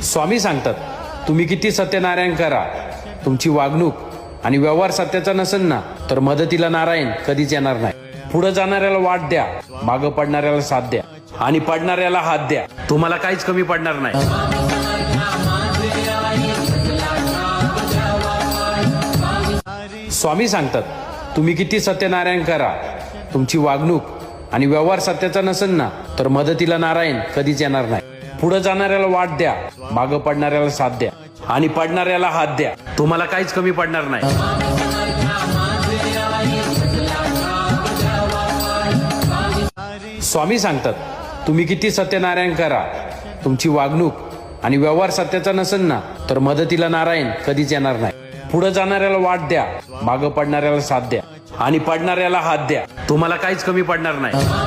स्वामी सांगतात, तुम्ही किती सत्यनारायण करा, तुमची वागणूक आणि व्यवहार सत्याचा नसेल ना, तर मदतीला नारायण कधीच येणार नाही. पुढे जाणाऱ्याला वाट द्या, मागं पडणाऱ्याला साथ द्या आणि पडणाऱ्याला हात द्या. तुम्हाला काहीच कमी पडणार नाही. स्वामी सांगतात, तुम्ही किती सत्यनारायण करा, तुमची वागणूक आणि व्यवहार सत्याचा नसेल ना, तर मदतीला नारायण कधीच येणार नाही. पुढे जाणाऱ्याला वाट द्या, मागं पडणाऱ्याला साथ द्या आणि पडणाऱ्याला हात द्या. तुम्हाला काहीच कमी पडणार नाही. स्वामी सांगतात, तुम्ही किती सत्यनारायण करा, तुमची वागणूक आणि व्यवहार सत्याचा नसेल ना, तर मदतीला नारायण कधीच येणार नाही. पुढे जाणाऱ्याला वाट द्या, मागं पडणाऱ्याला साथ द्या आणि पडणाऱ्याला हात द्या. तुम्हाला काहीच कमी पडणार नाही.